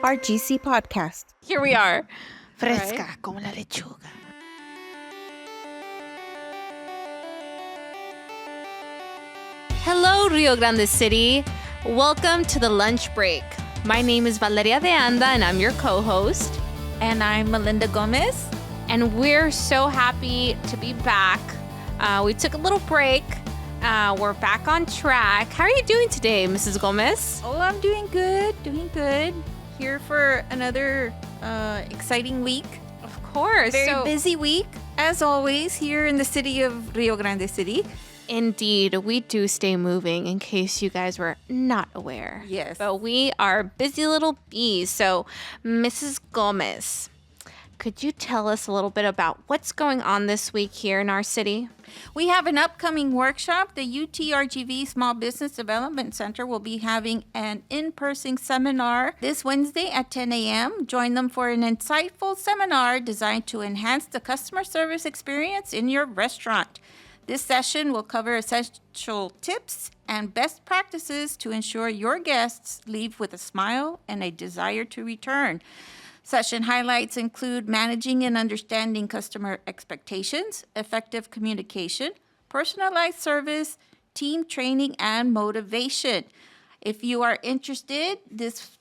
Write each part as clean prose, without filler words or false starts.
RGC Podcast. Here we are. Fresca como la lechuga. Hello, Rio Grande City. Welcome to the lunch break. My name is Valeria de Anda, and I'm your co-host. And I'm Melinda Gomez. And we're so happy to be back. We took a little break. We're back on track. How are you doing today, Mrs. Gomez? Oh, I'm doing good. Here for another exciting week. Of course. Very busy week, as always, here in the city of Rio Grande City. Indeed, we do stay moving, in case you guys were not aware. Yes. But we are busy little bees. So, Mrs. Gomez, could you tell us a little bit about what's going on this week here in our city? We have an upcoming workshop. The UTRGV Small Business Development Center will be having an in-person seminar this Wednesday at 10 a.m. Join them for an insightful seminar designed to enhance the customer service experience in your restaurant. This session will cover essential tips and best practices to ensure your guests leave with a smile and a desire to return. Session highlights include managing and understanding customer expectations, effective communication, personalized service, team training, and motivation. If you are interested, this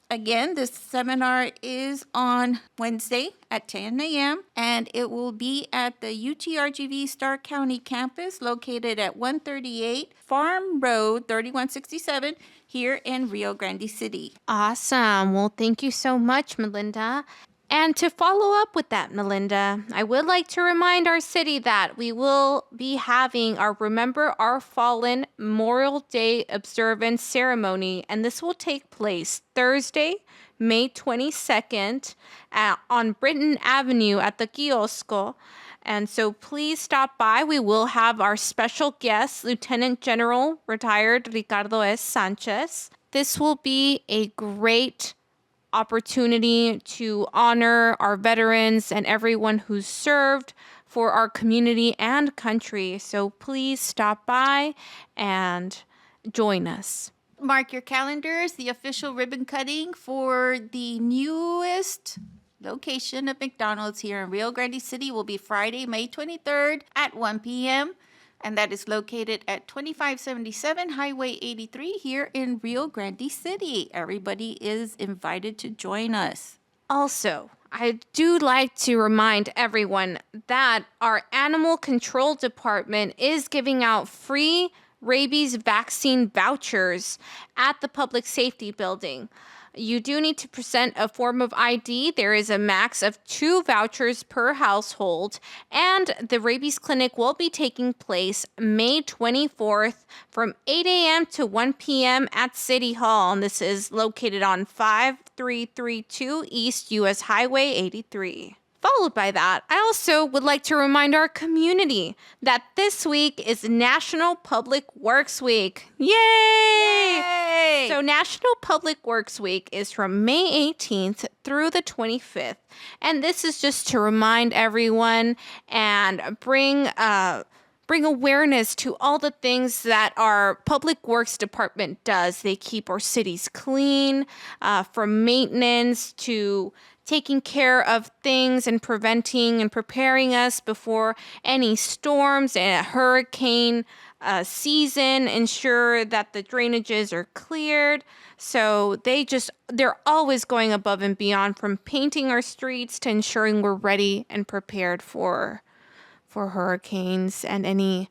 seminar is on Wednesday at 10 a.m. and it will be at the UTRGV Stark County campus located at 138 Farm Road 3167 here in Rio Grande City. Awesome. Well, thank you so much, Melinda. And to follow up with that, Melinda, I would like to remind our city that we will be having our Remember Our Fallen Memorial Day observance ceremony, and this will take place Thursday, May 22nd on Britton Avenue at the Kiosco. And so please stop by. We will have our special guest, Lieutenant General retired Ricardo S. Sanchez. This will be a great opportunity to honor our veterans and everyone who's served for our community and country. So please stop by and join us. Mark your calendars. The official ribbon cutting for the newest location of McDonald's here in Rio Grande City will be Friday, May 23rd at 1 p.m. And that is located at 2577 Highway 83 here in Rio Grande City. Everybody is invited to join us. Also, I do like to remind everyone that our animal control department is giving out free rabies vaccine vouchers at the public safety building. You do need to present a form of ID. There is a max of 2 vouchers per household, and the rabies clinic will be taking place May 24th from 8 a.m. to 1 p.m. at City Hall, and this is located on 5332 East US Highway 83. Followed by that, I also would like to remind our community that this week is National Public Works Week. Yay! Yay! So National Public Works Week is from May 18th through the 25th. And this is just to remind everyone and bring awareness to all the things that our Public Works Department does. They keep our cities clean, from maintenance to taking care of things and preventing and preparing us before any storms and a hurricane season, ensure that the drainages are cleared. So they're always going above and beyond, from painting our streets to ensuring we're ready and prepared for hurricanes and any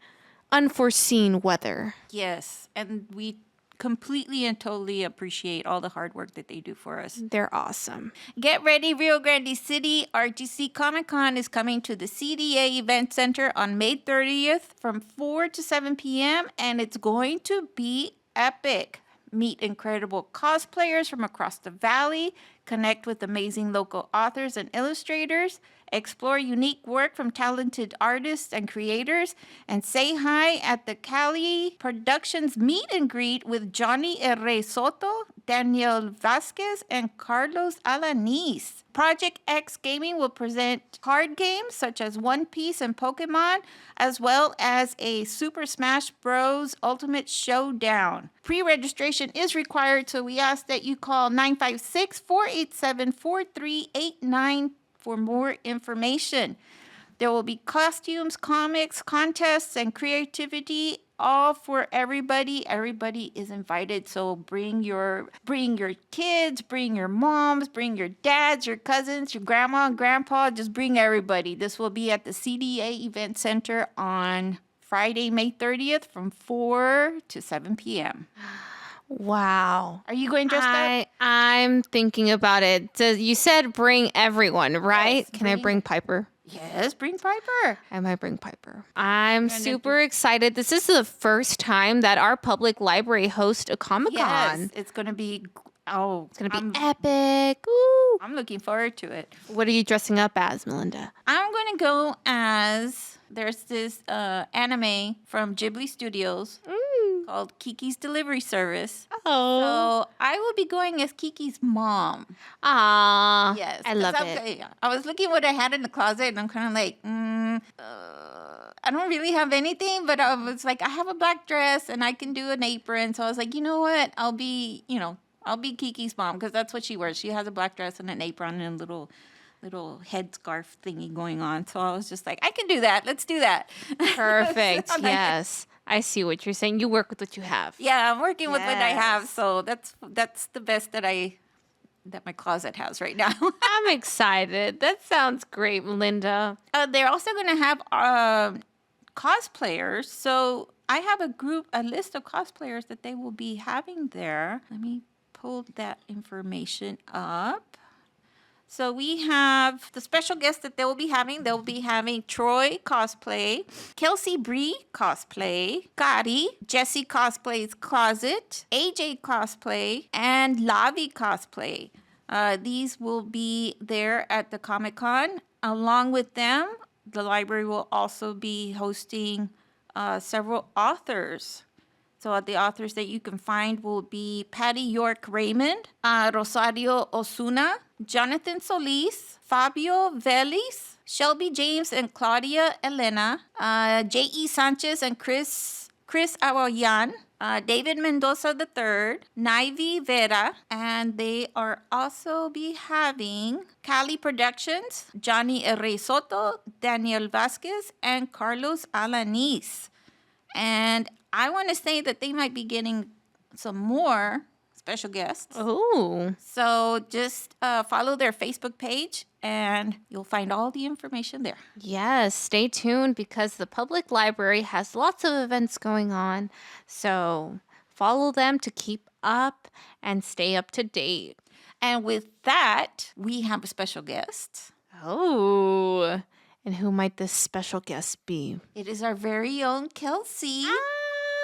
unforeseen weather. Yes, and we completely and totally appreciate all the hard work that they do for us. They're awesome. Get ready, Rio Grande City. RGC Comic Con is coming to the CDA Event Center on May 30th from 4 to 7 p.m. and it's going to be epic. Meet incredible cosplayers from across the valley, connect with amazing local authors and illustrators, explore unique work from talented artists and creators, and say hi at the Cali Productions meet and greet with Johnny Herrera Soto, Daniel Vasquez, and Carlos Alanis. Project X Gaming will present card games such as One Piece and Pokemon, as well as a Super Smash Bros. Ultimate Showdown. Pre-registration is required, so we ask that you call 956-487-4389 for more information. There will be costumes, comics, contests, and creativity, all for everybody. Everybody is invited. So bring your kids, bring your moms, bring your dads, your cousins, your grandma and grandpa. Just bring everybody. This will be at the CDA Event Center on Friday, May 30th from 4 to 7 p.m. Wow. Are you going dressed up? I'm thinking about it. You said bring everyone, right? Yes, Can I bring Piper? Yes, bring Piper. I might bring Piper. I'm super excited. This is the first time that our public library hosts a Comic Con. Yes, it's going to be, it's going to be epic. Ooh. I'm looking forward to it. What are you dressing up as, Melinda? I'm going to go as, there's this anime from Ghibli Studios called Kiki's Delivery Service. Oh. So I will be going as Kiki's mom. Aww. Yes. I love it. I was looking what I had in the closet, and I'm kind of like, I don't really have anything, but I was like, I have a black dress, and I can do an apron. So I was like, you know what? I'll be Kiki's mom, because that's what she wears. She has a black dress and an apron and a little headscarf thingy going on. So I was just like, I can do that. Let's do that. Perfect. Yes. I see what you're saying. You work with what you have. Yeah, I'm working with what I have. So that's the best that my closet has right now. I'm excited. That sounds great, Melinda. They're also going to have cosplayers. So I have a list of cosplayers that they will be having there. Let me pull that information up. So we have the special guests that they will be having. They'll be having Troy cosplay, Kelsey Bree cosplay, Gotti, Jessie cosplays Closet, AJ cosplay, and Lavi cosplay. These will be there at the Comic Con. Along with them, the library will also be hosting several authors. So the authors that you can find will be Patty York Raymond, Rosario Osuna, Jonathan Solis, Fabio Vélez, Shelby James and Claudia Elena, J.E. Sanchez and Chris Awayan, David Mendoza III, Naivi Vera, and they are also be having Cali Productions, Johnny Herrey Soto, Daniel Vasquez, and Carlos Alanis. And I want to say that they might be getting some more special guests. Oh. So just follow their Facebook page and you'll find all the information there. Yes, stay tuned because the public library has lots of events going on. So follow them to keep up and stay up to date. And with that, we have a special guest. Oh. And who might this special guest be? It is our very own Kelsey.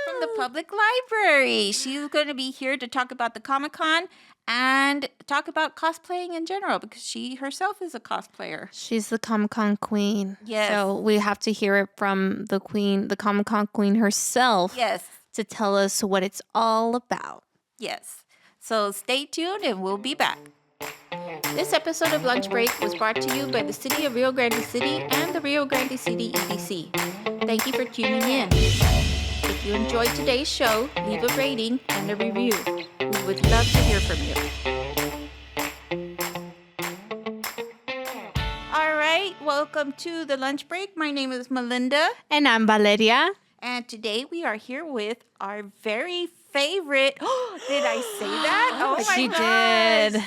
From the public library. She's going to be here to talk about the Comic-Con and talk about cosplaying in general because she herself is a cosplayer. She's the Comic-Con queen. Yes. So we have to hear it from the queen, the Comic-Con queen herself. Yes. To tell us what it's all about. Yes. So stay tuned and we'll be back. This episode of Lunch Break was brought to you by the City of Rio Grande City and the Rio Grande City EDC. Thank you for tuning in. If you enjoyed today's show, leave a rating and a review. We would love to hear from you. All right, welcome to the lunch break. My name is Melinda. And I'm Valeria. And today we are here with our very favorite. Did I say that? Oh my She gosh. did.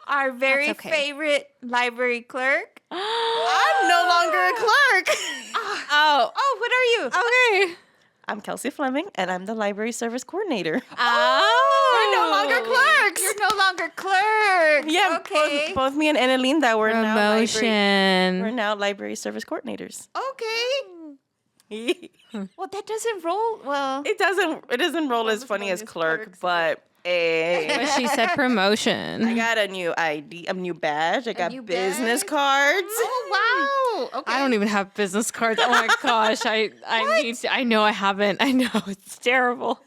Our very okay. favorite library clerk. I'm no longer a clerk. Oh, what are you? Okay. I'm Kelsey Fleming, and I'm the library service coordinator. Oh. We're no longer clerks. You're no longer clerk. Yeah, Okay. both me and Annalinda were Promotion. now library service coordinators. Okay. it Well, that doesn't roll well. doesn't roll as funny as clerk, but But she said promotion. I got a new ID, a new badge. I got new business badge? cards. Oh wow. Okay. I don't even have business cards. Oh my gosh. I need to, I know I haven't. I know it's terrible.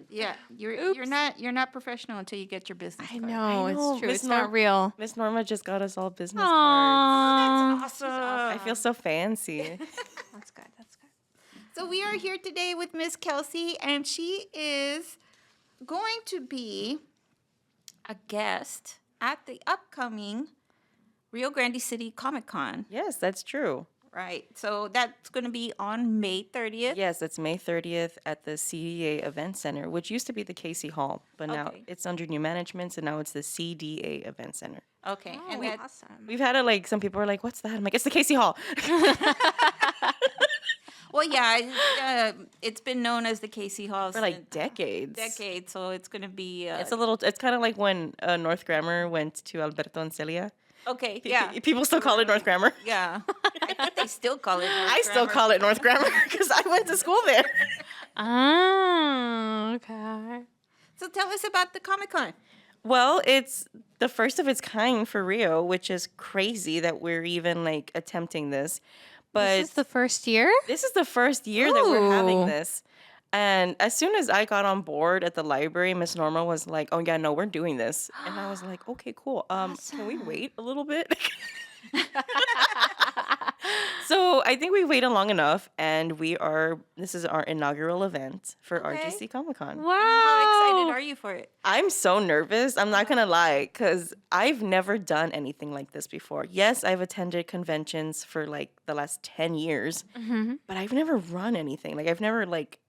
Yeah, you're not professional until you get your business I card. know, know, it's true. Miss It's not real. Miss Norma just got us all business cards. Aww. That's awesome. I feel so fancy. That's good. That's good. So we are here today with Miss Kelsey, and she is going to be a guest at the upcoming Rio Grande City Comic Con. Yes, that's true. Right. So that's going to be on May 30th. Yes, it's May 30th at the CDA Event Center, which used to be the Casey Hall, but now Okay. it's under new management, so now it's the CDA Event Center. Okay. And that, Awesome. We've had it like some people are like, "What's that?" I'm like, "It's the Casey Hall." well, yeah, it's been known as the Casey Hall For like decades. so it's going to be. It's kind of like when North Grammar went to Alberto and Celia. Okay. Yeah. People still call it North Grammar. Yeah. I think they still call it. North I still Grammar. call it North Grammar because I went to school there. Oh, okay. So tell us about the Comic Con. Well, it's the first of its kind for Rio, which is crazy that we're even like attempting this. But This is the first year? this is the first year that we're having Ooh. this. And as soon as I got on board at the library, Miss Norma was like, "Oh yeah, no, we're doing this." And I was like, "Okay, cool. Can we wait a little bit?" So I think we waited long enough, and this is our inaugural event for Okay. RGC Comic Con. Wow. How excited are you for it? I'm so nervous. I'm not going to lie, because I've never done anything like this before. Yes, I've attended conventions for like the last 10 years, but I've never run anything. Like I've never like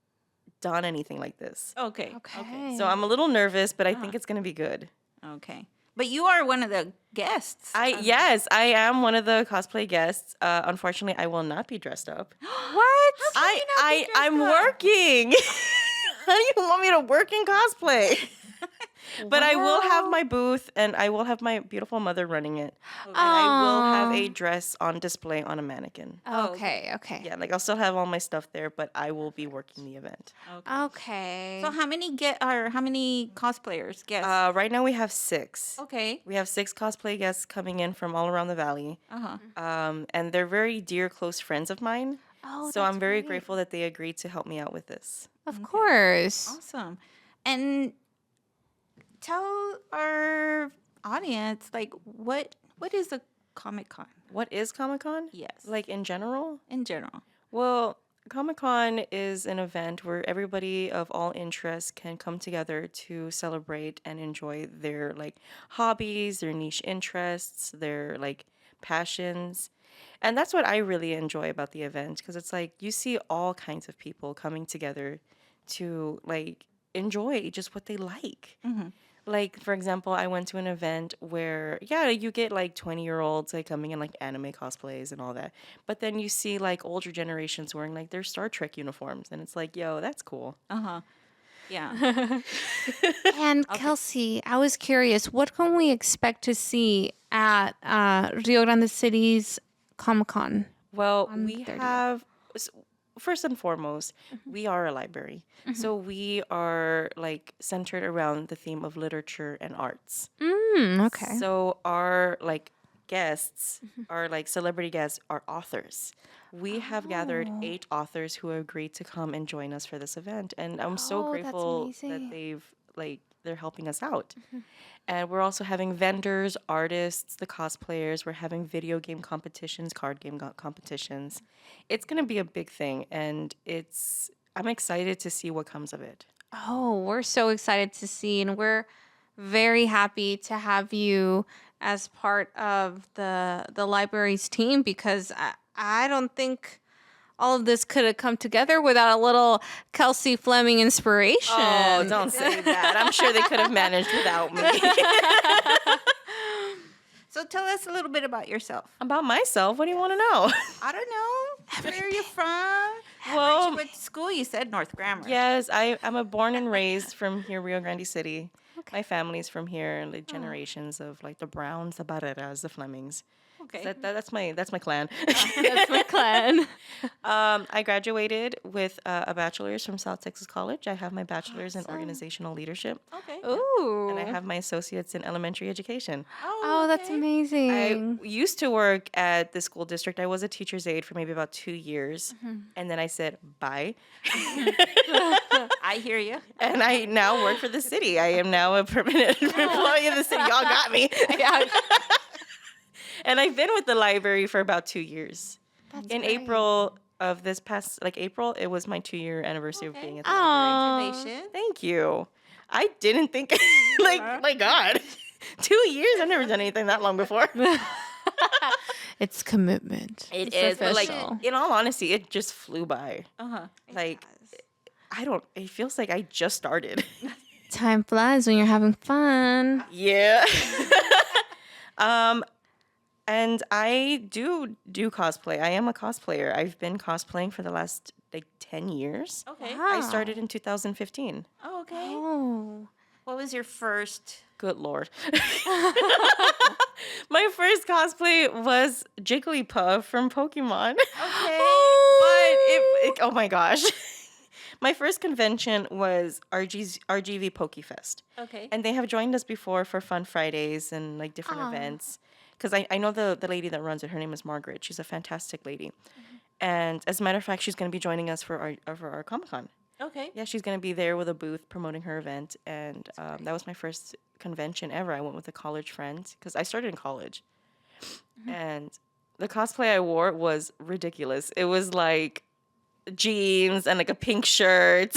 done anything like this. Okay. Okay. So I'm a little nervous, but I think it's going to be good. Okay. But you are one of the guests. Yes, I am one of the cosplay guests. Unfortunately, I will not be dressed up. What? I'm working. How do you want me to work in cosplay? But I will have my booth, and I will have my beautiful mother running it. And I will have a dress on display on a mannequin. Okay, okay. Yeah, like I'll still have all my stuff there, but I will be working the event. Okay. So how many cosplayers guests? Right now we have 6. Okay. We have 6 cosplay guests coming in from all around the valley. And they're very dear, close friends of mine. Oh, So I'm that's very great. grateful that they agreed to help me out with this. Of course. Awesome. And tell our audience, like, what is a Comic Con? What is Comic Con? Yes. Like in general? In general. Well, Comic Con is an event where everybody of all interests can come together to celebrate and enjoy their like hobbies, their niche interests, their like passions. And that's what I really enjoy about the event, because it's like you see all kinds of people coming together to like enjoy just what they like. Like, for example, I went to an event where, yeah, you get like 20-year-olds like coming in like anime cosplays and all that. But then you see like older generations wearing like their Star Trek uniforms. And it's like, yo, that's cool. Yeah. And Kelsey, I was curious, what can we expect to see at Rio Grande City's Comic Con? Well, we 30th. have, first and foremost, we are a library. So we are like centered around the theme of literature and arts. Okay. So our like guests, our like celebrity guests, are authors. We have gathered 8 authors who agreed to come and join us for this event, and I'm so Oh, that's grateful amazing. that they're helping us out. And we're also having vendors, artists, the cosplayers. We're having video game competitions, card game competitions. It's gonna be a big thing, and I'm excited to see what comes of it. Oh, we're so excited to see, and we're very happy to have you as part of the library's team, because I don't think all of this could have come together without a little Kelsey Fleming inspiration. Oh, don't say that. I'm sure they could have managed without me. So tell us a little bit about yourself. About myself, what do you want to know? I don't know. Where are you from? Where Well, you went to school? You said North Grammar. yes, I'm a born and raised from here, Rio Grande City. My family's from here, like generations of like the Browns, the Barreras, the Flemings. Okay. That's my clan. That's my clan. I graduated with a bachelor's from South Texas College. I have my bachelor's in organizational leadership, Okay. Ooh. and I have my associates in elementary education. Oh, that's amazing. I used to work at the school district. I was a teacher's aide for maybe about 2 years, and then I said bye. I hear you. And I now work for the city. I am now a permanent employee of the city. Y'all got me. Yeah. And I've been with the library for about 2 years. In great. April of this past, April, it was my 2-year anniversary of being at the library. Oh, Congratulations. Thank you. I didn't think, my God, 2 years. I've never done anything that long before. it's commitment. It It's is, but official. in all honesty, it just flew by. Uh-huh. It feels like I just started. Time flies when you're having fun. Yeah. And I do cosplay. I am a cosplayer. I've been cosplaying for the last 10 years. Okay. Wow. I started in 2015. Oh, okay. Oh. What was your first? Good Lord. My first cosplay was Jigglypuff from Pokemon. Okay. But oh my gosh. My first convention was RGV Pokefest. Okay. And they have joined us before for Fun Fridays and different events. Because I know the lady that runs it. Her name is Margaret. She's a fantastic lady. And as a matter of fact, she's going to be joining us for our Comic Con. Okay. Yeah, she's going to be there with a booth promoting her event. And that was my first convention ever. I went with a college friend because I started in college. And the cosplay I wore was ridiculous. It was like jeans and a pink shirt.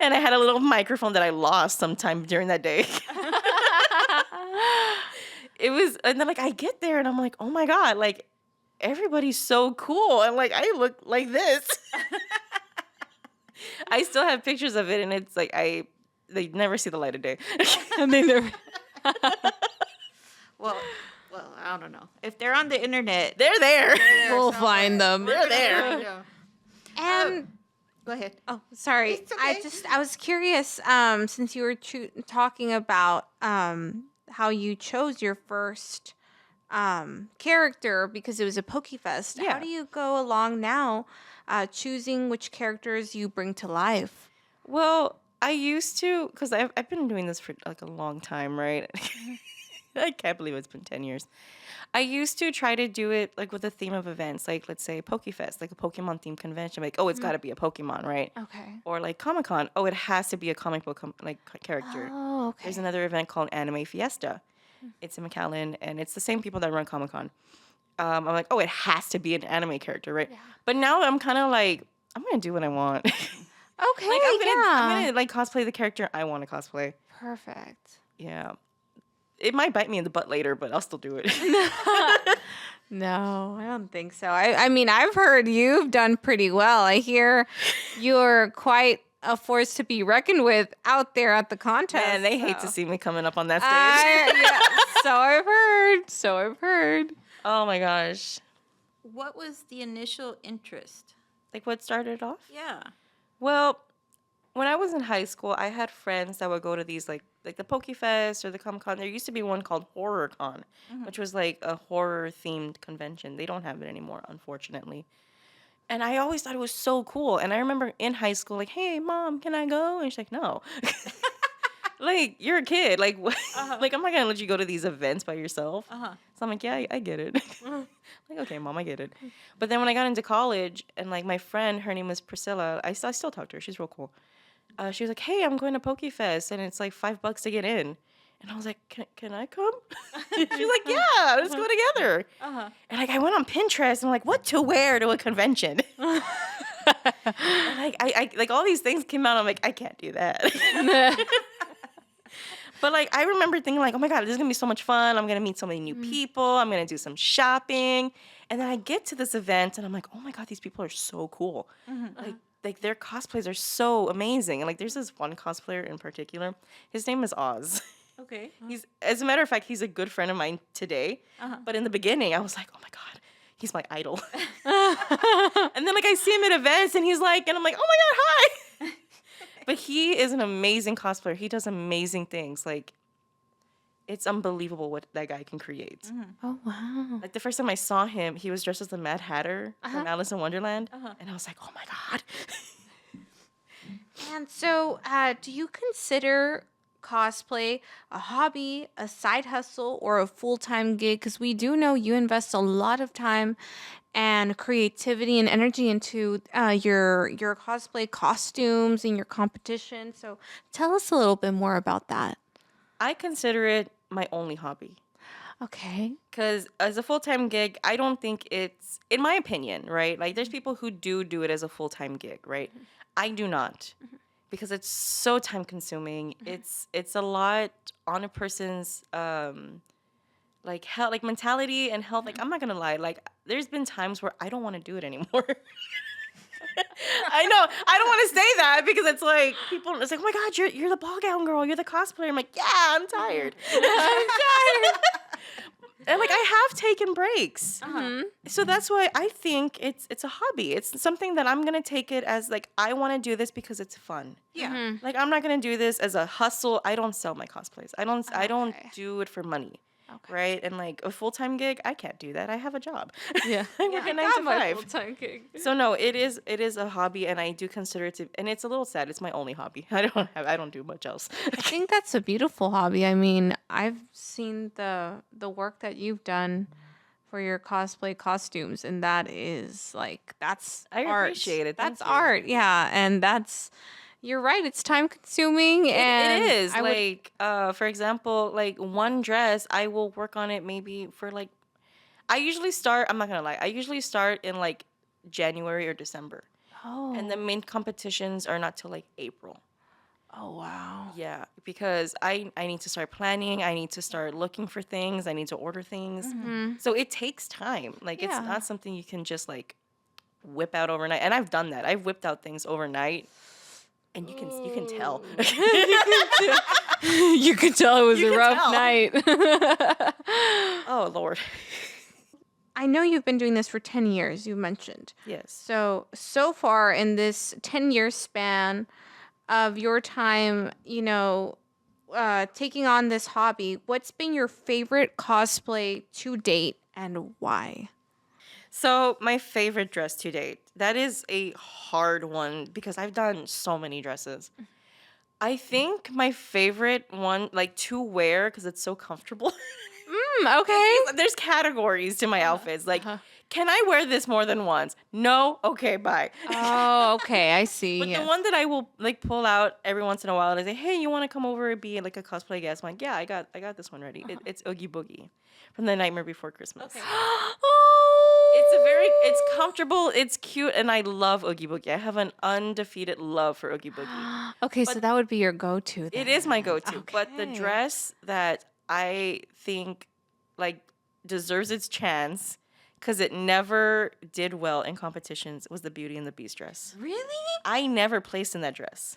And I had a little microphone that I lost sometime during that day. It was, and then I get there and I'm like, oh my God, everybody's so cool. And I look like this. I still have pictures of it and it's they never see the light of day. And they never. Well, I don't know. If they're on the internet, They're there. We'll find them. They're there. And go ahead. oh, sorry. It's okay. I was curious. Since you were talking about how you chose your first character because it was a Pokefest. Yeah. How do you go along now, choosing which characters you bring to life? Well, I used to, because I've been doing this for a long time, right? I can't believe it's been 10 years. I used to try to do it with a theme of events, let's say Pokefest, a Pokemon themed convention. It's got to be a Pokemon, right? Okay. Or Comic Con. Oh, it has to be a comic book character. Oh, okay. There's another event called Anime Fiesta. It's in McAllen, and it's the same people that run Comic Con. I'm like, oh, it has to be an anime character, right? Yeah. But now I'm kind of I'm gonna do what I want. Okay. I'm gonna cosplay the character I want to cosplay. Perfect. Yeah. It might bite me in the butt later, but I'll still do it. No, I don't think so. I mean, I've heard you've done pretty well. I hear you're quite a force to be reckoned with out there at the contest. Man, they hate to see me coming up on that stage. Yeah, so I've heard. Oh my gosh. What was the initial interest? What started it off? Yeah. Well, when I was in high school, I had friends that would go to these like the Pokefest or the Comic Con. There used to be one called Horror Con, which was a horror themed convention. They don't have it anymore, unfortunately. And I always thought it was so cool. And I remember in high school, hey, Mom, can I go? And she's like, no. You're a kid. I'm not going to let you go to these events by yourself. So I'm like, yeah, I get it. Okay, Mom, I get it. But then when I got into college and my friend, her name was Priscilla. I still talk to her. She's real cool. She was like, hey, I'm going to Pokefest and it's $5 to get in. And I was like, can I come? She's like, yeah, let's go together. And I went on Pinterest and I'm like, what to wear to a convention? And I all these things came out. I'm like, I can't do that. But I remember thinking oh my God, this is gonna be so much fun. I'm gonna meet so many new people. I'm gonna do some shopping. And then I get to this event and I'm like, oh my God, these people are so cool. Their cosplays are so amazing. And there's this one cosplayer in particular. His name is Oz. Okay. He's, as a matter of fact, he's a good friend of mine today. But in the beginning, I was like, oh my God, he's my idol. And then I see him at events and he's and I'm like, oh my God, hi. But he is an amazing cosplayer. He does amazing things. It's unbelievable what that guy can create. Oh, wow. The first time I saw him, he was dressed as the Mad Hatter from Alice in Wonderland. And I was like, oh my God. And so, do you consider cosplay a hobby, a side hustle, or a full-time gig? Because we do know you invest a lot of time and creativity and energy into your cosplay costumes and your competition. So tell us a little bit more about that. I consider it my only hobby. Okay. Because as a full-time gig, I don't think it's, in my opinion, right? Like, there's people who do it as a full-time gig, right? I do not, because it's so time-consuming. It's a lot on a person's like health, like mentality and health. Like, I'm not gonna lie, like, there's been times where I don't want to do it anymore. I know. I don't want to say that because it's like people. It's like, oh my God, you're the ball gown girl. You're the cosplayer. I'm like, yeah, I'm tired. I'm tired. And like I have taken breaks, so that's why I think it's a hobby. It's something that I'm gonna take it as like I want to do this because it's fun. Yeah. Like I'm not gonna do this as a hustle. I don't sell my cosplays. I don't Okay. do it for money. Okay. Right? And like a full-time gig, I can't do that. I have a job. Yeah. I work at 9 to 5. full-time gig. So no, it is a hobby, and I do consider it to. And it's a little sad. It's my only hobby. I don't do much else. I think that's a beautiful hobby. I mean, I've seen the work that you've done for your cosplay costumes, and that is like that's I art. appreciate it. Thank That's you. art, yeah, and that's you're right. It's time consuming, and It is I would- like for example, like one dress, I will work on it maybe for like. I usually start. I'm not gonna lie. I usually start in like January or December, and the main competitions are not till like April. oh wow, Yeah, because I need to start planning. I need to start looking for things. I need to order things. So it takes time. Like it's Yeah. not something you can just like whip out overnight. And I've done that. I've whipped out things overnight, and you can tell. you could tell it was You a can rough tell. night. Oh Lord. I know you've been doing this for 10 years. You mentioned. Yes. So far in this 10-year span of your time, taking on this hobby, what's been your favorite cosplay to date and why? So my favorite dress to date. That is a hard one because I've done so many dresses. I think my favorite one, like to wear, because it's so comfortable. Okay. There's categories to my outfits. Like, can I wear this more than once? No. Okay, bye. Oh, okay. I see. But Yes. the one that I will like pull out every once in a while and I say, "Hey, you want to come over and be like a cosplay guest?" I'm like, "Yeah, I got this one ready. It's Oogie Boogie from The Nightmare Before Christmas." Oh. It's comfortable, it's cute, and I love Oogie Boogie. I have an undefeated love for Oogie Boogie. Okay, so that would be your go-to then. It is my go-to, but the Okay. dress that I think like deserves its chance because it never did well in competitions was the Beauty and the Beast dress. Really? I never placed in that dress.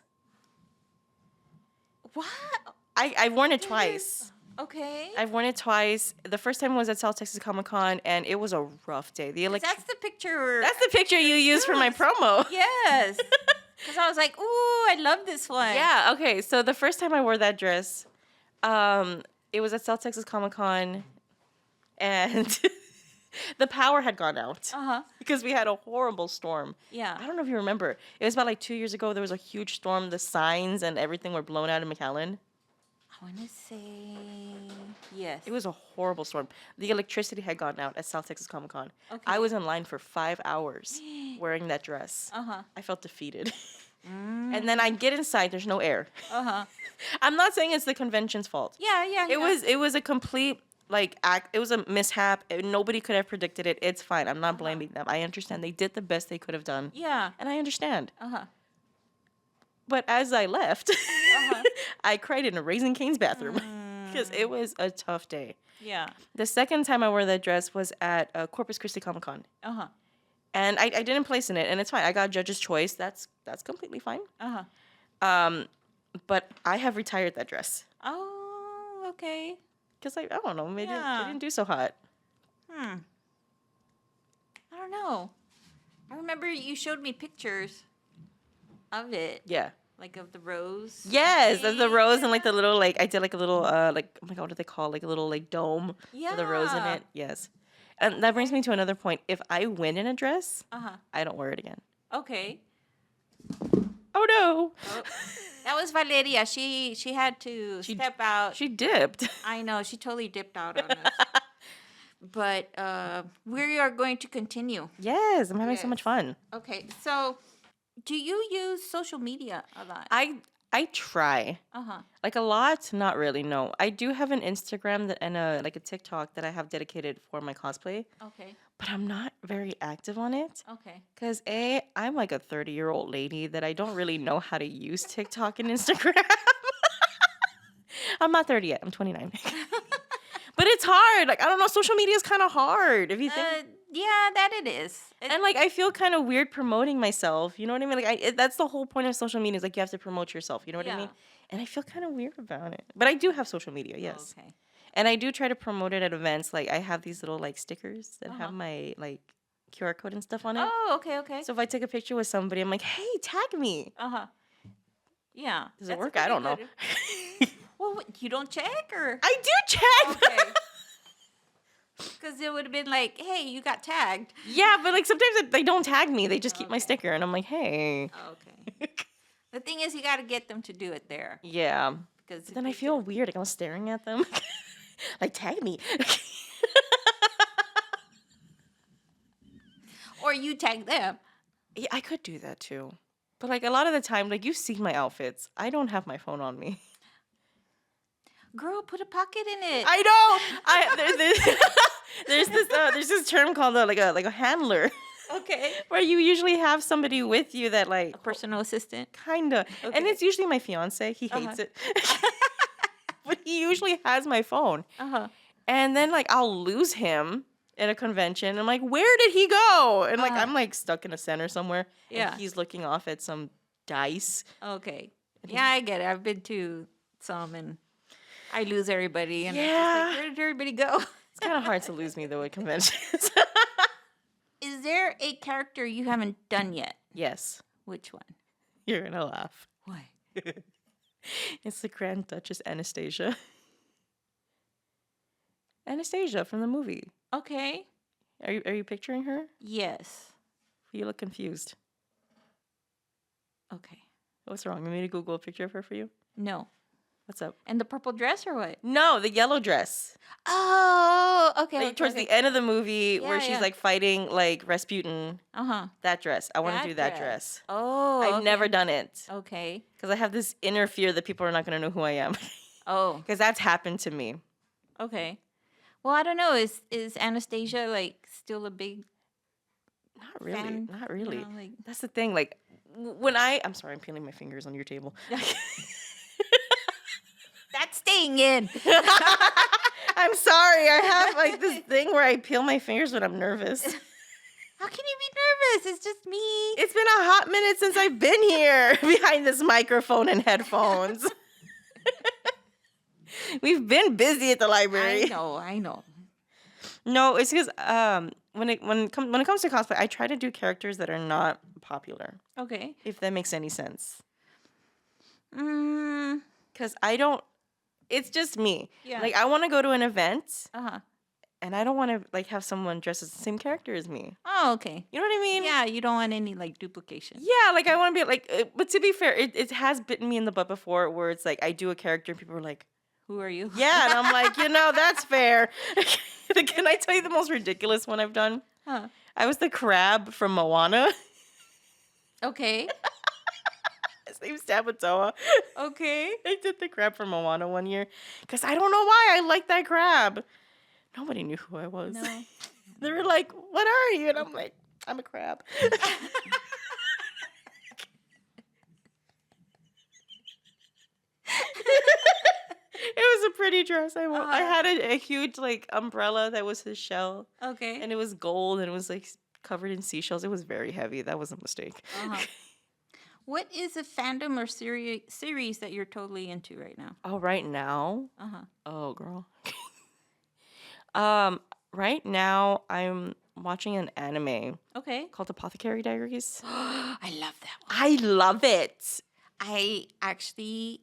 What? I've worn it twice. Okay. I've worn it twice. The first time was at South Texas Comic Con, and it was a rough day. That's the picture. That's the picture you used for my promo. Yes. Because I was like, ooh, I love this one. Yeah, okay. So the first time I wore that dress, it was at South Texas Comic Con, and the power had gone out because we had a horrible storm. Yeah. I don't know if you remember. It was about like 2 years ago. There was a huge storm. The signs and everything were blown out in McAllen. I want to say yes. It was a horrible storm. The electricity had gone out at South Texas Comic Con. Okay. I was in line for 5 hours wearing that dress. Uh-huh. I felt defeated. And then I get inside. There's no air. Uh-huh. I'm not saying it's the convention's fault. Yeah. It was a complete like act. It was a mishap. Nobody could have predicted it. It's fine. I'm not blaming them. I understand. They did the best they could have done. Yeah. And I understand. Uh-huh. But as I left, I cried in a Raising Cane's bathroom because it was a tough day. Yeah. The second time I wore that dress was at Corpus Christi Comic Con. Uh-huh. And I didn't place in it, and it's fine. I got judge's choice. That's completely fine. Uh-huh. But I have retired that dress Oh, okay. because I don't know, maybe Yeah. it didn't do so hot. I don't know. I remember you showed me pictures of it. Yeah. Like of the rose. Yes, of the rose and like the little like I did like a little like oh my God, what do they call like a little like dome with a rose in Yeah. it. Yes. And that brings me to another point. If I win in a dress, Uh-huh. I don't wear it again. Okay. Oh no. Oh, that was Valeria. She had to step out. She dipped. I know. She totally dipped out on us. but we are going to continue. Yes, I'm having so much fun. Okay, so do you use social media a lot? I try. Like a lot, not really. No, I do have an Instagram and a TikTok that I have dedicated for my cosplay, Okay. but I'm not very active on it. Okay. Cause I'm like a 30-year-old lady that I don't really know how to use TikTok and Instagram. I'm not 30 yet. I'm 29. But it's hard. Like I don't know. Social media is kind of hard if you think. Yeah, that it is. And like I feel kind of weird promoting myself. You know what I mean? Like that's the whole point of social media is like you have to promote yourself. You know what I mean? And I feel kind of weird about it. But I do have social media. Yes. Okay. And I do try to promote it at events. Like I have these little like stickers that have my like QR code and stuff on it. Oh, okay, okay. So if I take a picture with somebody, I'm like, hey, tag me. Yeah. Does it work? I don't know. Well, you don't check or? I do check. Okay. Because it would have been like, hey, you got tagged. Yeah, but like sometimes they don't tag me. They just keep my sticker. And I'm like, hey. Okay. The thing is, you got to get them to do it there. Yeah. Because Then I feel weird. Like I'm staring at them. Like, tag me. Or you tag them. Yeah, I could do that too. But like a lot of the time, like you see my outfits. I don't have my phone on me. Girl, put a pocket in it. I know. There's this term called like a handler. Okay. Where you usually have somebody with you that like A personal assistant. kinda. Okay. And it's usually my fiance. He hates it. But he usually has my phone. And then like I'll lose him at a convention. I'm like, where did he go? And like I'm like stuck in a center somewhere. Yeah. And he's looking off at some dice. Okay. Yeah, I get it. I've been to some and I lose everybody. And I'm just Yeah. like, where did everybody go? It's kind of hard to lose me though at conventions. Is there a character you haven't done yet? Yes. Which one? You're gonna laugh. Why? It's the Grand Duchess Anastasia. Anastasia from the movie. Okay. Are you picturing her? Yes. You look confused. Okay. What's wrong? You want me to Google a picture of her for you? No. What's up? And the purple dress or what? No, the yellow dress. Oh, okay. Like, okay, towards okay. the end of the movie where she's yeah. like fighting like Rasputin. Uh-huh. That dress. I want to do that dress. Oh. I've never done it. Okay. Because I have this inner fear that people are not going to know who I am. Oh. Because that's happened to me. Okay. Well, I don't know. Is Anastasia like still a big Not really. fan? Not really. You know, like- That's the thing. Like, I'm sorry, I'm peeling my fingers on your table. That's staying in. I'm sorry. I have like this thing where I peel my fingers when I'm nervous. How can you be nervous? It's just me. It's been a hot minute since I've been here behind this microphone and headphones. We've been busy at the library. I know. No, it's because when it comes to cosplay, I try to do characters that are not popular. Okay. If that makes any sense. Mm, Because I don't. It's just me. Yeah. Like I want to go to an event, uh-huh. and I don't want to like have someone dressed as the same character as me. Oh, okay. You know what I mean? Yeah, you don't want any like duplication. Yeah, like I want to be like. But to be fair, it has bitten me in the butt before, where it's like I do a character, and people are like, Who are you? "Yeah," and I'm like, that's fair. Can I tell you the most ridiculous one I've done? Huh. I was the crab from Moana. Okay. His name's Tabatoa. Okay. I did the crab from Moana one year because I don't know why I liked that crab. Nobody knew who I was. No. They were like, "What are you?" And I'm like, "I'm a crab." It was a pretty dress. I had a huge like umbrella that was his shell, Okay. and it was gold, and it was like covered in seashells. It was very heavy. That was a mistake. Uh-huh. What is a fandom or series that you're totally into right now? Oh, right now. Uh-huh. Oh, girl. Right now I'm watching an anime Okay. called Apothecary Diaries. I love that one. I love it. I actually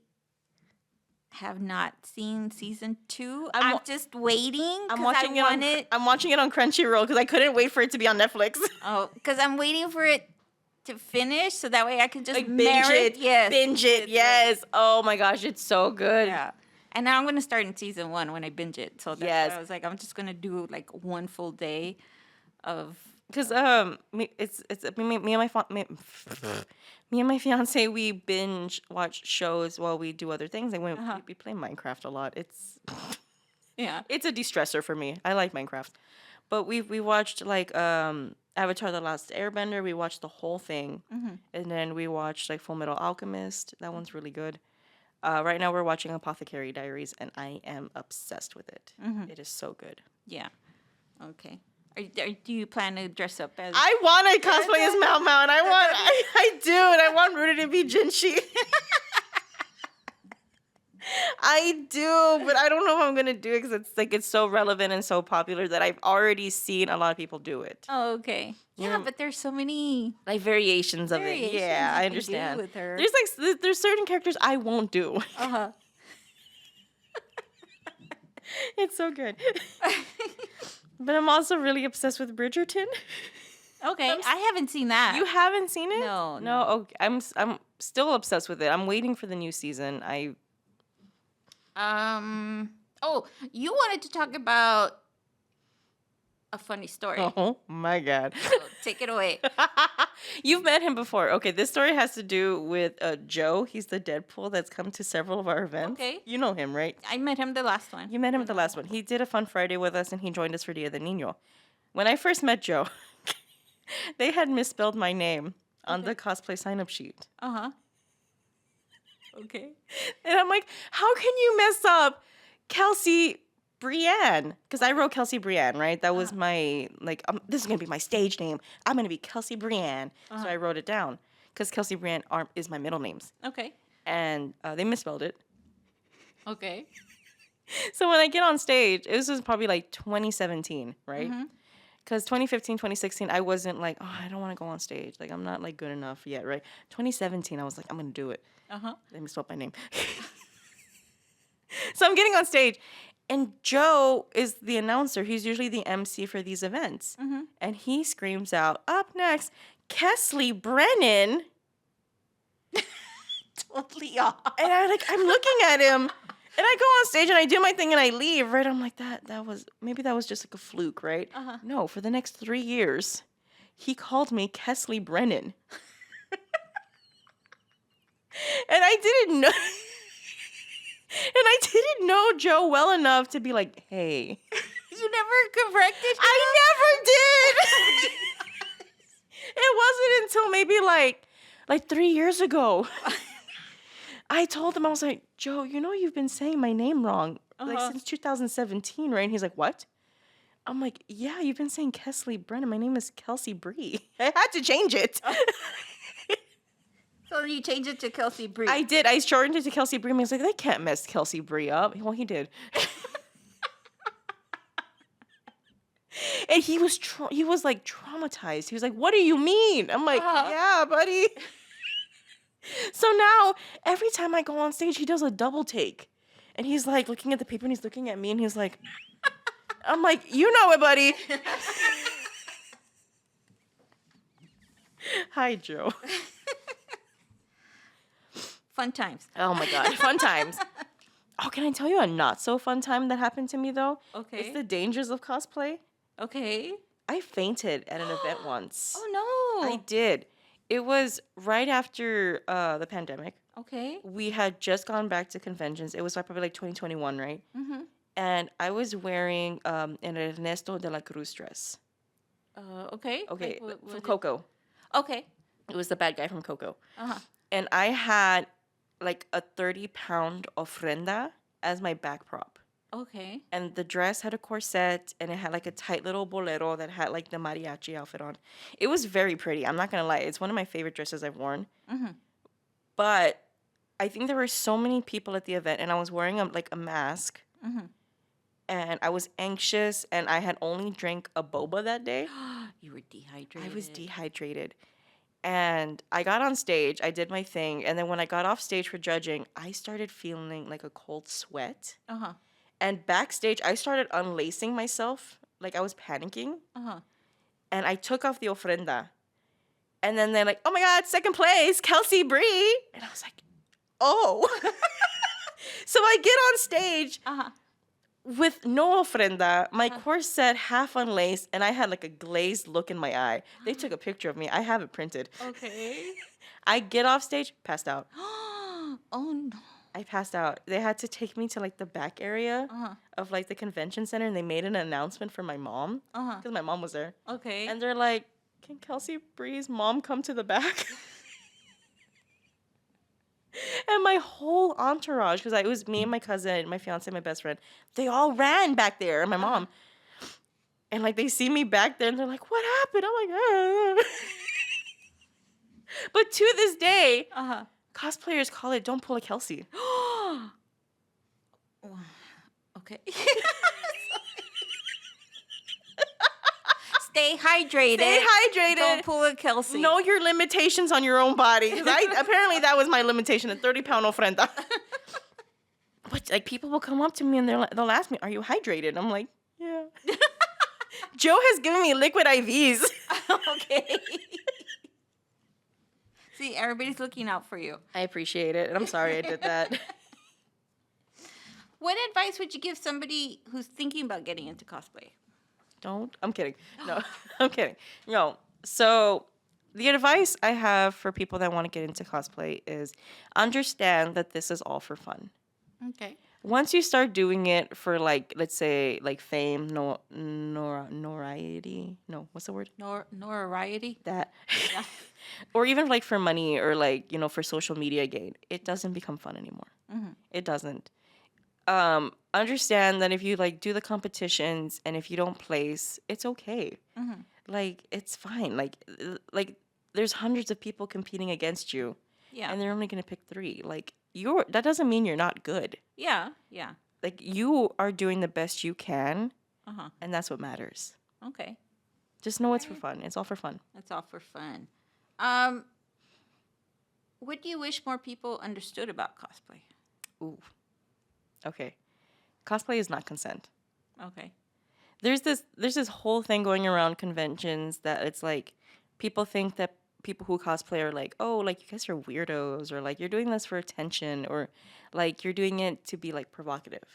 have not seen season 2. I'm I'm wa- just waiting. I'm 'cause watching I it want on it. I'm watching it on Crunchyroll because I couldn't wait for it to be on Netflix. Oh, because I'm waiting for it to finish so that way I can just Like binge merit. it. Yes. Binge it. It's Yes. Oh my gosh, it's so good. Yeah. And now I'm gonna start in season 1 when I binge it. So that's Yes. why I was like, I'm just gonna do like one full day of. Because me and my me and my fiance, we binge watch shows while we do other things. Like we play Minecraft a lot. Yeah. It's a de-stressor for me. I like Minecraft. But we watched like Avatar: The Last Airbender. We watched the whole thing, and then we watched like Full Metal Alchemist. That one's really good. Right now we're watching Apothecary Diaries, and I am obsessed with it. It is so good. Yeah. Okay. Do you plan to dress up as? I want to cosplay as Mao Mao, and I do, and I want Rudy to be Jinshi. I do, but I don't know if I'm gonna do it because it's so relevant and so popular that I've already seen a lot of people do it. Oh, okay. Yeah, but there's so many Like variations of it. variations Yeah, I you can do understand. with her. There's certain characters I won't do. Uh-huh. It's so good. But I'm also really obsessed with Bridgerton. Okay, I haven't seen that. You haven't seen it? No, No. Okay. I'm still obsessed with it. I'm waiting for the new season. Oh, you wanted to talk about a funny story. Oh my god. So take it away. You've met him before. Okay, this story has to do with Joe. He's the Deadpool that's come to several of our events. Okay. You know him, right? I met him the last one. You met him at the last one. He did a fun Friday with us and he joined us for Dia de Niño. When I first met Joe, they had misspelled my name on the cosplay sign-up sheet. Uh-huh. Okay. And I'm like, how can you mess up Kelsey Brienne? Because I wrote Kelsey Brienne, right? That was my, like, this is going to be my stage name. I'm going to be Kelsey Brienne. So I wrote it down. Because Kelsey Brienne is my middle names. Okay. And they misspelled it. Okay. So when I get on stage, this was probably like 2017, right? Because 2015, 2016, I wasn't like, oh, I don't want to go on stage. Like, I'm not like good enough yet, right? 2017, I was like, I'm going to do it. They misspelled my name. So I'm getting on stage. And Joe is the announcer. He's usually the MC for these events. And he screams out, up next, Kelsey Brennan. Totally off. And I'm looking at him. And I go on stage and I do my thing and I leave, right? I'm like, maybe that was just like a fluke, right? No, for the next 3 years, he called me Kelsey Brennan. And I didn't know. And I didn't know Joe well enough to be like, hey. You never corrected him? I never did. It wasn't until maybe like 3 years ago. I told him, I was like, Joe, you know you've been saying my name wrong like since 2017, right? And he's like, what? I'm like, yeah, you've been saying Kelsey Brennan. My name is Kelsey Bree. I had to change it. So you changed it to Kelsey Bree. I did. I shortened it to Kelsey Bree. I was like, they can't mess Kelsey Bree up. Well, he did. And he was like traumatized. He was like, what do you mean? I'm like, yeah, buddy. So now every time I go on stage, he does a double take. And he's like looking at the paper and he's looking at me and he's like, I'm like, you know it, buddy. Hi, Joe. Fun times. Oh my God. Fun times. Oh, can I tell you a not so fun time that happened to me though? Okay. It's the dangers of cosplay. Okay. I fainted at an event once. Oh, no. I did. It was right after the pandemic. Okay. We had just gone back to conventions. It was probably like 2021, right? And I was wearing an Ernesto de la Cruz dress. Okay. Okay, Like, from Coco. Okay. It was the bad guy from Coco. And I had like a 30-pound ofrenda as my back prop. Okay. And the dress had a corset and it had like a tight little bolero that had like the mariachi outfit on. It was very pretty. I'm not going to lie. It's one of my favorite dresses I've worn. But I think there were so many people at the event and I was wearing a mask. And I was anxious and I had only drank a boba that day. You were dehydrated. I was dehydrated. And I got on stage. I did my thing. And then when I got off stage for judging, I started feeling like a cold sweat. And backstage, I started unlacing myself. Like I was panicking. And I took off the ofrenda. And then they're like, oh my God, second place, Kelsey Bree. And I was like, oh. So I get on stage Uh-huh. with no ofrenda, my corset half unlaced, and I had like a glazed look in my eye. They took a picture of me. I have it printed. Okay. I get off stage, passed out. Oh no. I passed out. They had to take me to like the back area Uh-huh. of like the convention center, and they made an announcement for my mom Uh-huh. because my mom was there. Okay. And they're like, "Can Kelsey Bree's mom come to the back?" And my whole entourage, because it was me and my cousin, my fiance, my best friend, they all ran back there, and my mom. And like they see me back there, and they're like, "What happened?" I'm like, "Ah." But to this day, Uh-huh. cosplayers call it "Don't pull a Kelsey." Okay. Stay hydrated. Stay hydrated. Don't pull a Kelsey. Know your limitations on your own body. 'Cause apparently that was my limitation, a 30-pound ofrenda. But like people will come up to me and they'll ask me, "Are you hydrated?" I'm like, "Yeah." Joe has given me liquid IVs. Okay. See, everybody's looking out for you. I appreciate it, and I'm sorry I did that. What advice would you give somebody who's thinking about getting into cosplay? Don't. I'm kidding. No, I'm kidding. No. So the advice I have for people that want to get into cosplay is understand that this is all for fun. Okay. Once you start doing it for like, let's say like fame, notoriety. No, what's the word? Notoriety. That. Or even like for money or like, for social media gain, it doesn't become fun anymore. It doesn't. Understand that if you like do the competitions and if you don't place, it's okay. Like it's fine. Like there's hundreds of people competing against you, Yeah. and they're only gonna pick 3. Like that doesn't mean you're not good. Yeah. Yeah. Like you are doing the best you can, Uh-huh. and that's what matters. Okay. Just know it's for fun. It's all for fun. That's all for fun. What do you wish more people understood about cosplay? Ooh. Okay. Cosplay is not consent. Okay. There's this whole thing going around conventions that it's like people think that people who cosplay are like, "Oh, like you guys are weirdos," or like you're doing this for attention, or like you're doing it to be like provocative.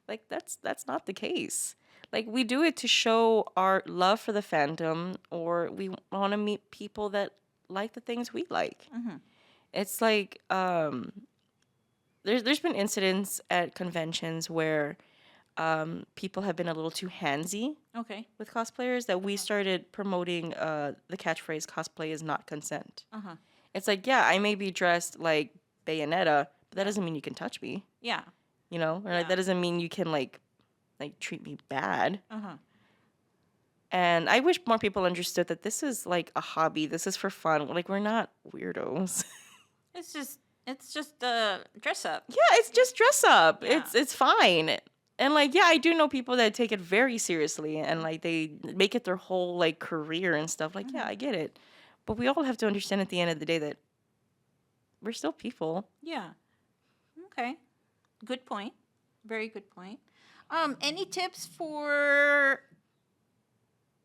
Like that's not the case. Like we do it to show our love for the fandom, or we want to meet people that like the things we like. It's like there's been incidents at conventions where people have been a little too handsy Okay. with cosplayers that we started promoting the catchphrase "cosplay is not consent." Uh-huh. It's like, yeah, I may be dressed like Bayonetta, but that doesn't mean you can touch me, Yeah. or like, that doesn't mean you can like treat me bad. Uh-huh. And I wish more people understood that this is like a hobby. This is for fun. Like we're not weirdos. It's just dress up. Yeah, it's just dress up. Yeah. It's fine. And like, yeah, I do know people that take it very seriously and like they make it their whole like career and stuff. Like, yeah, I get it. But we all have to understand at the end of the day that we're still people. Yeah. Okay. Good point. Very good point. Any tips for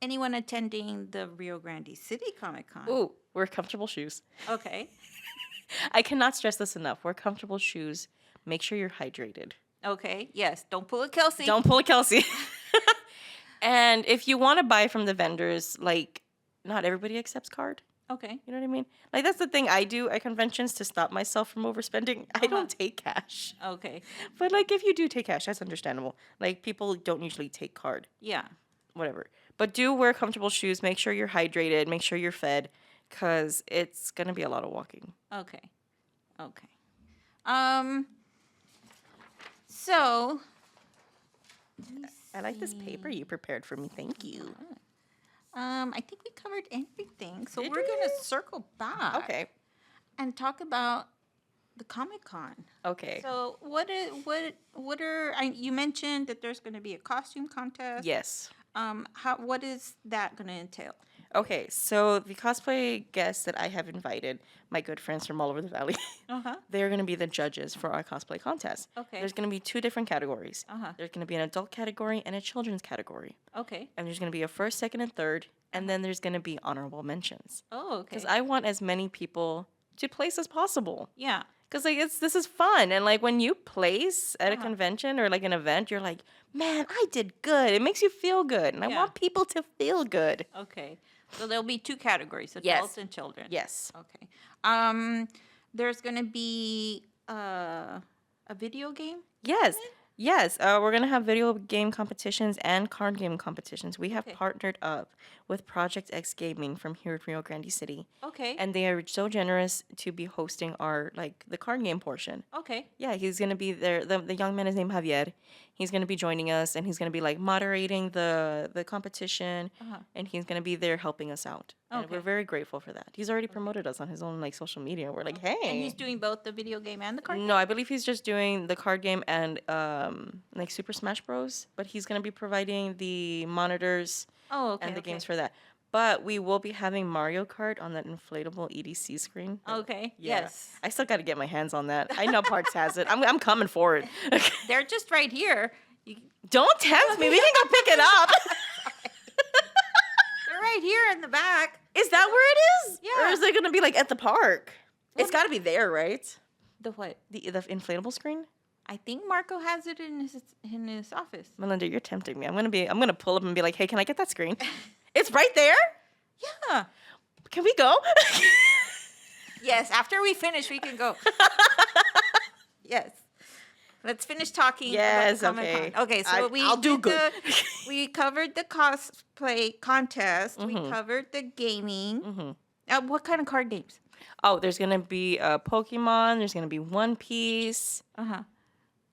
anyone attending the Rio Grande City Comic Con? Ooh, wear comfortable shoes. Okay. I cannot stress this enough. Wear comfortable shoes. Make sure you're hydrated. Okay. Yes. Don't pull a Kelsey. Don't pull a Kelsey. And if you want to buy from the vendors, like, not everybody accepts card. Okay. You know what I mean? Like, that's the thing I do at conventions to stop myself from overspending. I don't take cash. Okay. But, like, if you do take cash, that's understandable. Like, people don't usually take card. Yeah. Whatever. But do wear comfortable shoes. Make sure you're hydrated. Make sure you're fed. Because it's going to be a lot of walking. Okay. Okay. So. I like this paper you prepared for me. Thank you. I think we covered everything. So Did we're gonna we? circle back. Okay. And talk about the Comic Con. Okay. So you mentioned that there's going to be a costume contest. Yes. What is that going to entail? Okay, so the cosplay guests that I have invited, my good friends from all over the valley, they're going to be the judges for our cosplay contest. Okay. There's going to be 2 different categories. Uh-huh. There's going to be an adult category and a children's category. Okay. And there's going to be a first, second, and third, and then there's going to be honorable mentions. Oh, okay. Because I want as many people to place as possible. Yeah. Because like this is fun, and like when you place at a convention or like an event, you're like, man, I did good. It makes you feel good, and I want people to feel good. Okay. So there'll be 2 categories, Yes. adults and children. Yes. Okay. There's going to be a video game? Yes. Yes. We're going to have video game competitions and card game competitions. We have partnered up with Project X Gaming from here at Rio Grande City. Okay. And they are so generous to be hosting our, like, the card game portion. Okay. Yeah, he's going to be there. The young man is named Javier. He's going to be joining us, and he's going to be, like, moderating the competition, and he's going to be there helping us out. And we're very grateful for that. He's already promoted us on his own, like, social media. We're like, hey. And he's doing both the video game and the card game? No, I believe he's just doing the card game and, like, Super Smash Bros. But he's going to be providing the monitors and the games for that. But we will be having Mario Kart on that inflatable EDC screen. Okay. Yeah. Yes. I still got to get my hands on that. I know Parks has it. I'm coming for it. They're just right here. Don't tempt me. We can go pick it up. They're right here in the back. Is that where it is? Yeah. Or is it going to be like at the park? It's got to be there, right? The what? The inflatable screen? I think Marco has it in his office. Melinda, you're tempting me. I'm gonna pull up and be like, hey, can I get that screen? It's right there? Yeah. Can we go? Yes, after we finish, we can go. Yes. Let's finish talking. Yes, about okay. Comic-Con. Okay, so I'll do good. We covered the cosplay contest. We covered the gaming. What kind of card games? Oh, there's gonna be Pokemon. There's gonna be One Piece.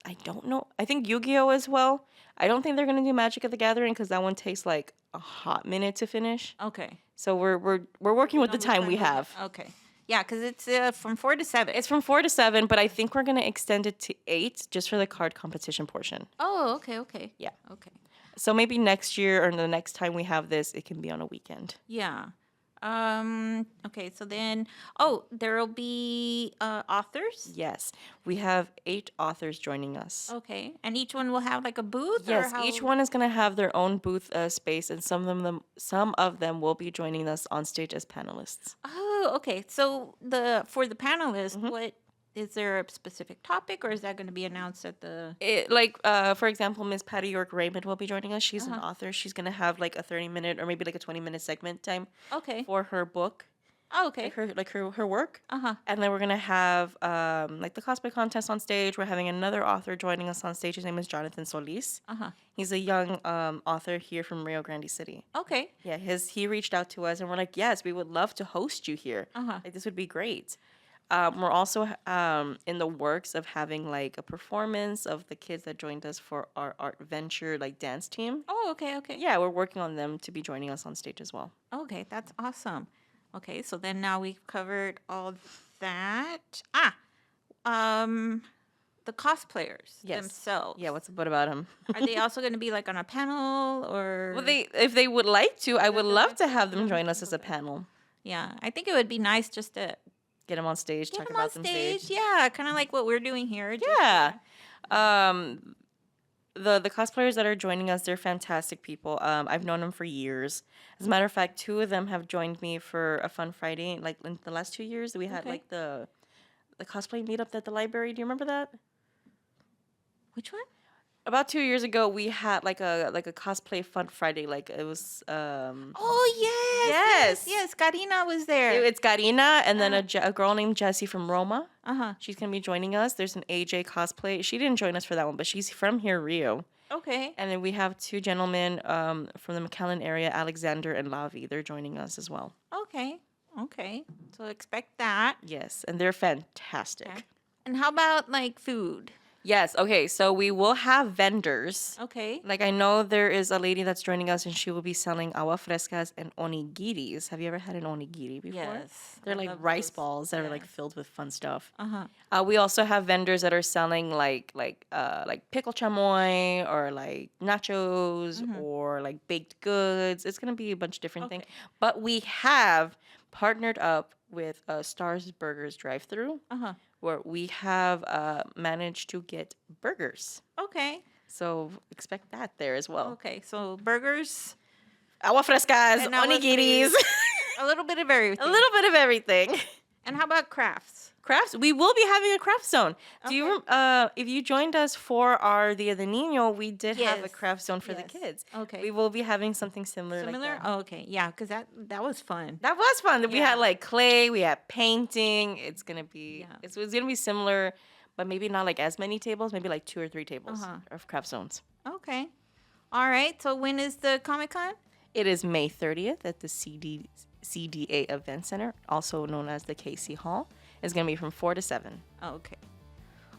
I don't know. I think Yu-Gi-Oh as well. I don't think they're gonna do Magic of the Gathering because that one takes like a hot minute to finish. Okay. So we're working with the time we have. Okay. Yeah, because it's from 4 to 7. It's from 4 to 7, but I think we're gonna extend it to 8 just for the card competition portion. Oh, okay. Yeah. Okay. So maybe next year or the next time we have this, it can be on a weekend. Yeah. Okay, so then, there will be authors? Yes. We have 8 authors joining us. Okay, and each one will have like a booth? Yes, each one is going to have their own booth space, and some of them will be joining us on stage as panelists. Oh, okay. So for the panelists, what is there a specific topic, or is that going to be announced at the? For example, Miss Patty York Raymond will be joining us. She's an author. She's going to have like a 30-minute or maybe like a 20-minute segment time. Okay. For her book. Oh, okay. Her work. And then we're gonna have like the cosplay contest on stage. We're having another author joining us on stage. His name is Jonathan Solis. He's a young author here from Rio Grande City. Okay. Yeah, he reached out to us and we're like, yes, we would love to host you here. Like this would be great. We're also in the works of having like a performance of the kids that joined us for our art venture like dance team. Oh, okay. Yeah, we're working on them to be joining us on stage as well. Okay, that's awesome. Okay, so then now we've covered all that. The cosplayers themselves. Yeah, what about them? Are they also going to be like on a panel or? Well, if they would like to, I would love to have them join us as a panel. Yeah, I think it would be nice just to get them on stage, talk about them stage. Yeah, kind of like what we're doing here. Yeah. The cosplayers that are joining us, they're fantastic people. I've known them for years. As a matter of fact, 2 of them have joined me for a fun Friday. Like in the last 2 years, we had like the cosplay meetup at the library. Do you remember that? Which one? About 2 years ago, we had like a cosplay fun Friday. Like it was. Oh yes. Karina was there. It's Karina and then a girl named Jessie from Roma. She's gonna be joining us. There's an AJ cosplay. She didn't join us for that one, but she's from here, Rio. Okay. And then we have 2 gentlemen from the McAllen area, Alexander and Lavi. They're joining us as well. Okay. So expect that. Yes, and they're fantastic. Okay. And how about like food? Yes, okay, so we will have vendors. Okay. Like I know there is a lady that's joining us and she will be selling agua frescas and onigiris. Have you ever had an onigiri before? Yes. They're like rice balls that are like filled with fun stuff. Uh-huh. We also have vendors that are selling like pickle chamoy or like nachos or like baked goods. It's going to be a bunch of different things. But we have partnered up with Stars Burgers drive-thru. Where we have managed to get burgers. Okay. So expect that there as well. Okay, so burgers. Agua frescas, And agua onigiris. A little bit of everything. A little bit of everything. And how about crafts? Crafts. We will be having a craft zone. Do you if you joined us for our Dia de Niño, we did have a Yes. craft zone for the Yes. kids. Okay. We will be having something similar. Similar? Like that. Oh, okay. Yeah, because that was fun. That was fun. We Yeah. had like clay, we had painting. It's gonna be Yeah. it's gonna be similar, but maybe not like as many tables, maybe like 2 or 3 tables Uh-huh. of craft zones. Okay. All right. So when is the Comic Con? It is May 30th at the CDA Event Center, also known as the KC Hall. It's gonna be from 4 to 7. Okay.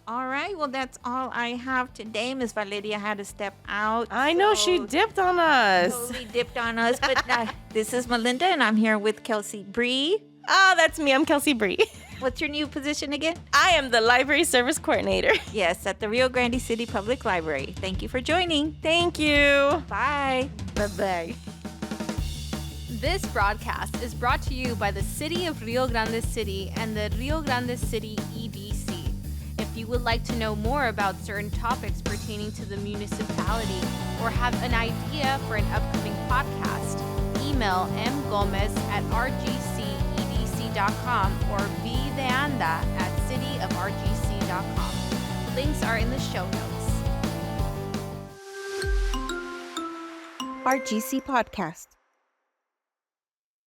All right. Well, that's all I have today. Miss Valeria had to step out. I know she so dipped on us. totally dipped on us, but this is Melinda, and I'm here with Kelsey Bree. Oh, that's me. I'm Kelsey Bree. What's your new position again? I am the library service coordinator. Yes, at the Rio Grande City Public Library. Thank you for joining. Thank you. Bye. Bye-bye. This broadcast is brought to you by the City of Rio Grande City and the Rio Grande City EDC. If you would like to know more about certain topics pertaining to the municipality or have an idea for an upcoming podcast, email mgomez@rgcedc.com or vdeanda@cityofrgc.com. Links are in the show notes. RGC Podcast.